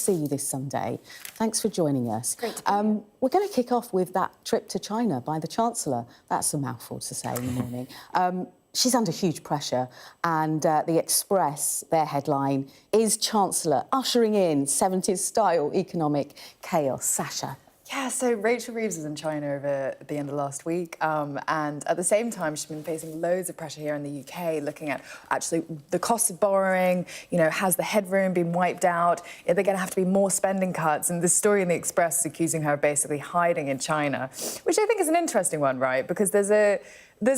see you this Sunday. Thanks for joining us. Great to be here. We're going to kick off with that trip to China by the Chancellor. That's a mouthful to say in the morning. She's under huge pressure, and The Express, their headline, is Chancellor ushering in 70s-style economic chaos. Sasha. Yeah, so Rachel Reeves was in China over the end of last week, and at the same time, she's been facing loads of pressure here in the UK, looking at actually the cost of borrowing, has the headroom been wiped out? Are there going to have to be more spending cuts? And this story in The Express is accusing her of basically hiding in China, which I think is an interesting one, right? Because there's a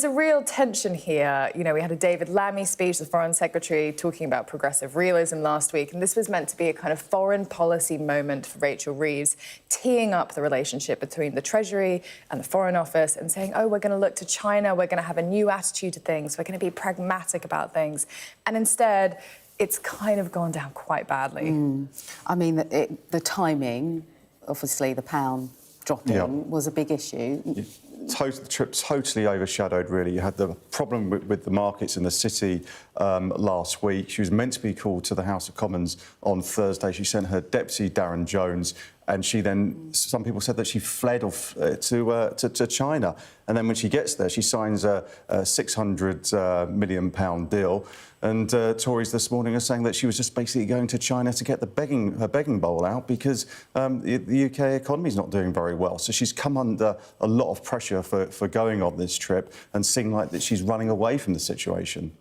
real tension here. We had a David Lammy speech, the Foreign Secretary, talking about progressive realism last week, and this was meant to be a kind of foreign policy moment for Rachel Reeves, teeing up the relationship between the Treasury and the Foreign Office and saying, oh, we're going to look to China, we're going to have a new attitude to things, we're going to be pragmatic about things. And instead, it's kind of gone down quite badly. I mean, the timing, obviously the pound dropping, was a big issue. The trip totally overshadowed, really. You had the problem with the markets in the city last week. She was meant to be called to the House of Commons on Thursday. She sent her deputy, Darren Jones, and she then, some people said that she fled off to China. And then when she gets there, she signs a £600 million deal. And Tories this morning are saying that she was just basically going to China to get her begging bowl out because the UK economy is not doing very well. So she's come under a lot of pressure for going on this trip and seeing like that she's running away from the situation.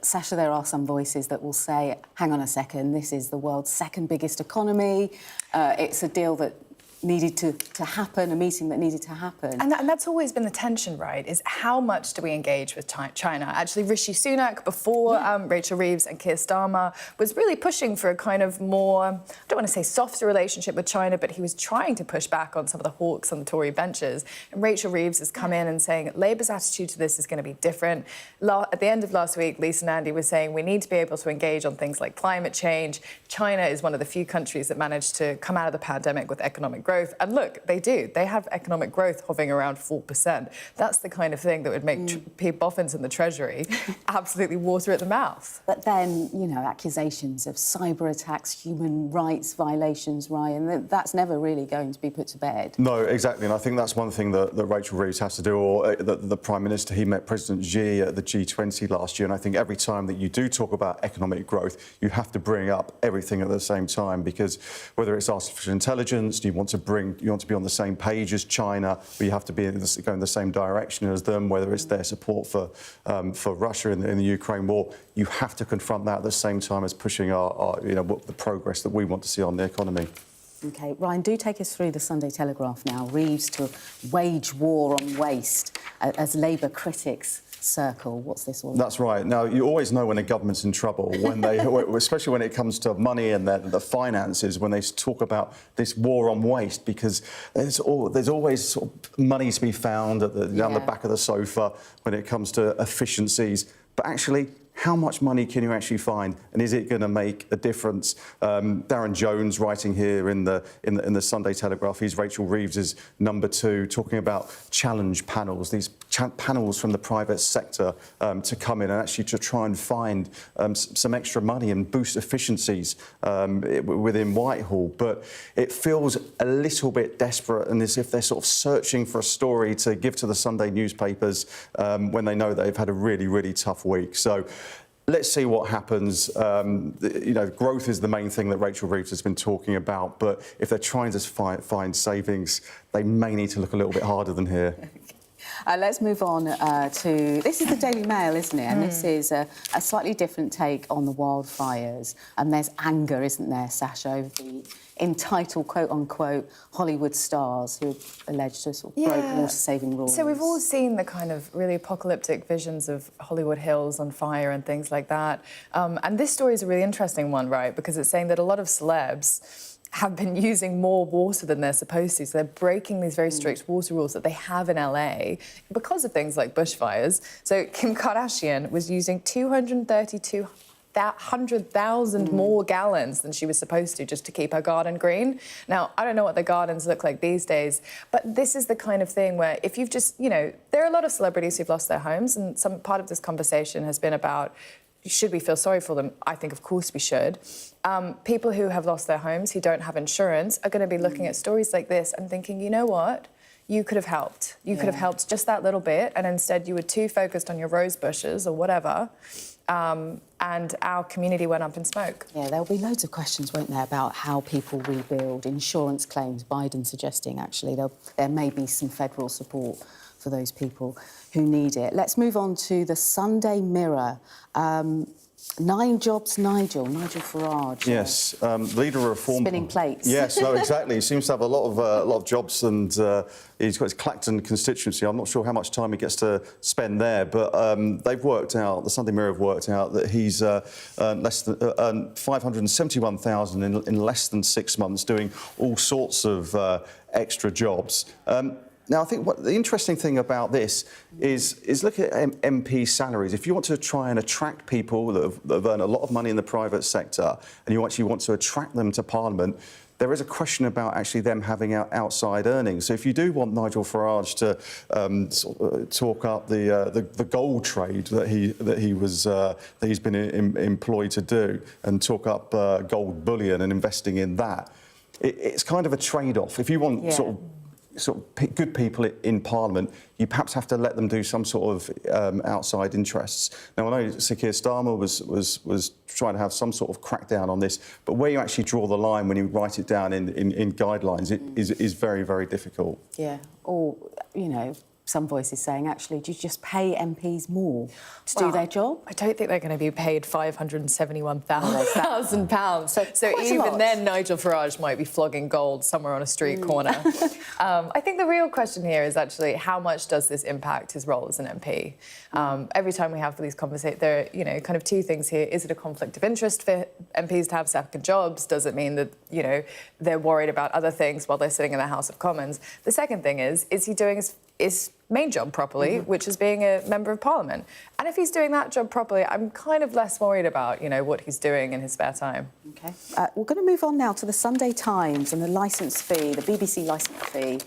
Sasha, there are some voices that will say, hang on a second, this is the world's second biggest economy. It's a deal that needed to happen, a meeting that needed to happen. And that's always been the tension, right, is how much do we engage with China? Actually, Rishi Sunak, before Rachel Reeves and Keir Starmer, was really pushing for a kind of more, I don't want to say softer relationship with China, but he was trying to push back on some of the hawks on the Tory benches. And Rachel Reeves has come in and saying Labour's attitude to this is going to be different. At the end of last week, Lisa Nandy was saying we need to be able to engage on things like climate change. China is one of the few countries that managed to come out of the pandemic with economic growth. And look, they do. They have economic growth hovering around 4%. That's the kind of thing that would make Pete Boffins in the Treasury absolutely water at the mouth. But then, accusations of cyber attacks, human rights violations, Ryan, that's never really going to be put to bed. No, exactly. And I think that's one thing that Rachel Reeves has to do, or the Prime Minister. He met President Xi at the G20 last year. And I think every time that you do talk about economic growth, you have to bring up everything at the same time, because whether it's artificial intelligence, you want to be on the same page as China, but you have to be going the same direction as them, whether it's their support for Russia in the Ukraine war. You have to confront that at the same time as pushing the progress that we want to see on the economy. OK, Ryan, do take us through the Sunday Telegraph now. Reeves to wage war on waste as Labour critics circle. What's this all about? That's right. Now, you always know when a government's in trouble, when they, especially when it comes to money and the finances, when they talk about this war on waste, because there's always sort of money to be found down the back of the sofa when it comes to efficiencies. But actually, how much money can you actually find, and is it going to make a difference? Darren Jones, writing here in the Sunday Telegraph, he's Rachel Reeves's number 2, talking about challenge panels, these panels from the private sector to come in and actually to try and find some extra money and boost efficiencies within Whitehall. But it feels a little bit desperate, and as if they're sort of searching for a story to give to the Sunday newspapers when they know they've had a really, really tough week. So let's see what happens. Growth is the main thing that Rachel Reeves has been talking about, but if they're trying to find savings, they may need to look a little bit harder than here. Let's move on to... This is the Daily Mail, isn't it? And this is a slightly different take on the wildfires. And there's anger, isn't there, Sasha, over the entitled, quote-unquote, Hollywood stars who are alleged to sort of broke water-saving rules. So we've all seen the kind of really apocalyptic visions of Hollywood Hills on fire and things like that. And this story is a really interesting one, right? Because it's saying that a lot of celebs have been using more water than they're supposed to. So they're breaking these very strict water rules that they have in LA because of things like bushfires. So Kim Kardashian was using 232,000 more gallons than she was supposed to just to keep her garden green. Now, I don't know what the gardens look like these days, but this is the kind of thing where if you've just, there are a lot of celebrities who've lost their homes, and some part of this conversation has been about, should we feel sorry for them? I think, of course, we should. People who have lost their homes, who don't have insurance, are going to be looking at stories like this and thinking, you know what? You could have helped. You could have helped just that little bit, and instead you were too focused on your rose bushes or whatever, and our community went up in smoke. Yeah, there'll be loads of questions, won't there, about how people rebuild, insurance claims, Biden suggesting, actually, there may be some federal support for those people who need it. Let's move on to the Sunday Mirror. 9 jobs, Nigel Farage. Yes, leader of Reform. Spinning plates. Yes, no, exactly. He seems to have a lot of jobs, and he's got his Clacton constituency. I'm not sure how much time he gets to spend there, but they've worked out. The Sunday Mirror have worked out that he's earned less than 571,000 in less than 6 months, doing all sorts of extra jobs. Now, I think what the interesting thing about this is look at MP salaries. If you want to try and attract people that have earned a lot of money in the private sector, and you actually want to attract them to Parliament, there is a question about actually them having outside earnings. So if you do want Nigel Farage to talk up the gold trade that he's been employed to do, and talk up gold bullion and investing in that, it's kind of a trade-off. If you want sort of good people in Parliament, you perhaps have to let them do some sort of outside interests. Now, I know Sir Keir Starmer was trying to have some sort of crackdown on this, but where you actually draw the line when you write it down in guidelines is very, very difficult. Yeah, or, you know, some voices saying, actually, do you just pay MPs more to do their job? I don't think they're going to be paid £571,000. So even then, Nigel Farage might be flogging gold somewhere on a street corner. I think the real question here is actually how much does this impact his role as an MP? Every time we have these conversations, there are, kind of two things here. Is it a conflict of interest for MPs to have second jobs? Does it mean that, they're worried about other things while they're sitting in the House of Commons? The second thing is he doing his main job properly, which is being a Member of Parliament? And if he's doing that job properly, I'm kind of less worried about, what he's doing in his spare time. OK. We're going to move on now to the Sunday Times and the licence fee, the BBC licence fee.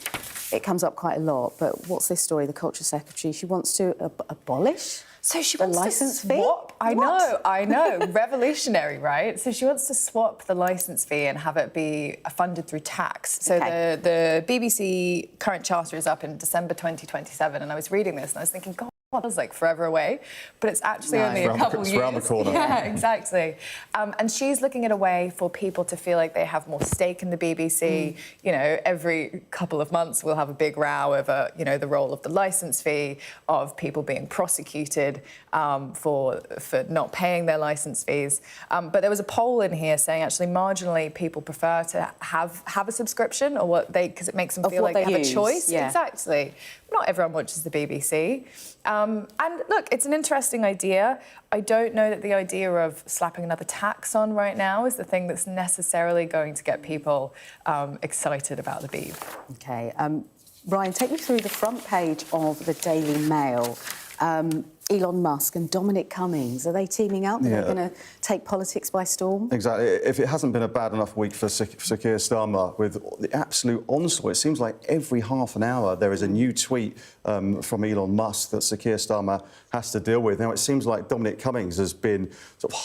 It comes up quite a lot, but what's this story? The Culture Secretary, she wants to abolish So she the wants licence to fee? swap. I know. Revolutionary, right? So she wants to swap the licence fee and have it be funded through tax. So the BBC current charter is up in December 2027, and I was reading this and I was thinking, God, that was like forever away, but it's actually only a couple years. It's around the corner. Yeah, exactly. And she's looking at a way for people to feel like they have more stake in the BBC. Every couple of months we'll have a big row over, the role of the licence fee, of people being prosecuted for not paying their licence fees. But there was a poll in here saying actually marginally people prefer to have a subscription, or because it makes them feel like they have a choice. Yeah. Exactly. Not everyone watches the BBC. And look, it's an interesting idea. I don't know that the idea of slapping another tax on right now is the thing that's necessarily going to get people excited about the Beeb. OK. Ryan, take me through the front page of the Daily Mail. Elon Musk and Dominic Cummings, are they teaming up? Are they going to take politics by storm? Exactly. If it hasn't been a bad enough week for Sir Keir Starmer with the absolute onslaught, it seems like every half an hour there is a new tweet from Elon Musk that Sir Keir Starmer has to deal with. Now, it seems like Dominic Cummings has been sort of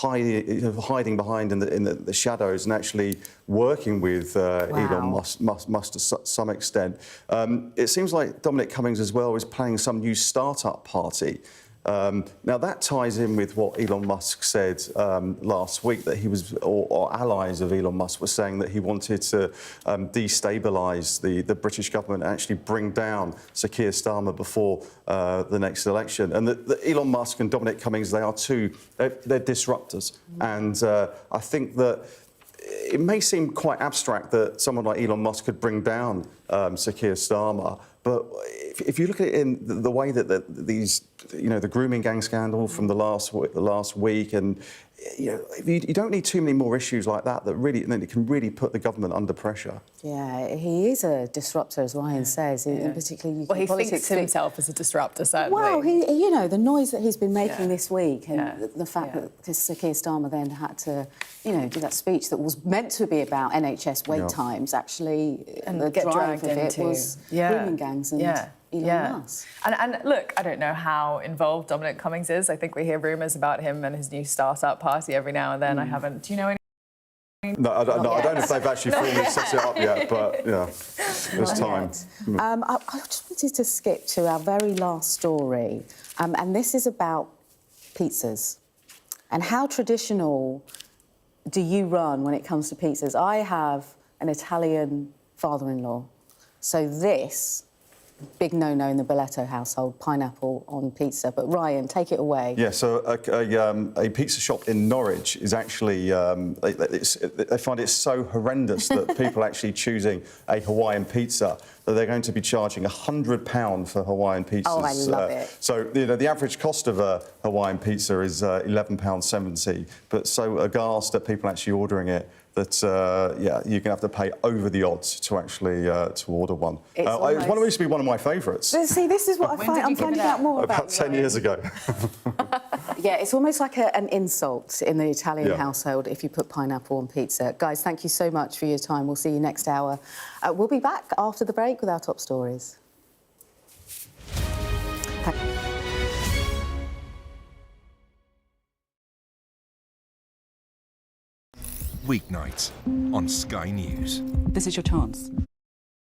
hiding behind in the shadows and actually working with Elon Musk to some extent. It seems like Dominic Cummings as well is planning some new start-up party. Now, that ties in with what Elon Musk said last week, that he was, or allies of Elon Musk were saying that he wanted to destabilise the British government and actually bring down Sir Keir Starmer before the next election. And that Elon Musk and Dominic Cummings, they're disruptors. And I think that it may seem quite abstract that someone like Elon Musk could bring down Sir Keir Starmer, but if you look at it in the way that these, the grooming gang scandal from the last week, and you don't need too many more issues like that then it can really put the government under pressure. Yeah, he is a disruptor, as Ryan says, in particularly. Well, he thinks himself as a disruptor, certainly. Well, the noise that he's been making this week, and the fact that Sir Keir Starmer then had to, do that speech that was meant to be about NHS wait times, actually, and the get drive dragged of it into was grooming gangs and. Elon Musk. And look, I don't know how involved Dominic Cummings is. I think we hear rumours about him and his new startup party every now and then. I haven't. Do you know any? No, I don't know if they've actually formally set it up yet, but yeah, there's time. I just wanted to skip to our very last story, and this is about pizzas. And how traditional do you run when it comes to pizzas? I have an Italian father-in-law, so this, big no-no in the Belletto household, pineapple on pizza. But Ryan, take it away. Yeah, so a pizza shop in Norwich is actually, they find it so horrendous that people are actually choosing a Hawaiian pizza that they're going to be charging £100 for Hawaiian pizzas. Oh, I love it. So, the average cost of a Hawaiian pizza is £11.70, but so aghast at people actually ordering it that, you're going to have to pay over the odds to actually to order one. It used to be one of my favourites. See, this is what I find. I'm finding out more About 10 years ago. Yeah, it's almost like an insult in the Italian household if you put pineapple on pizza. Guys, thank you so much for your time. We'll see you next hour. We'll be back after the break with our top stories. Weeknights on Sky News. This is your chance.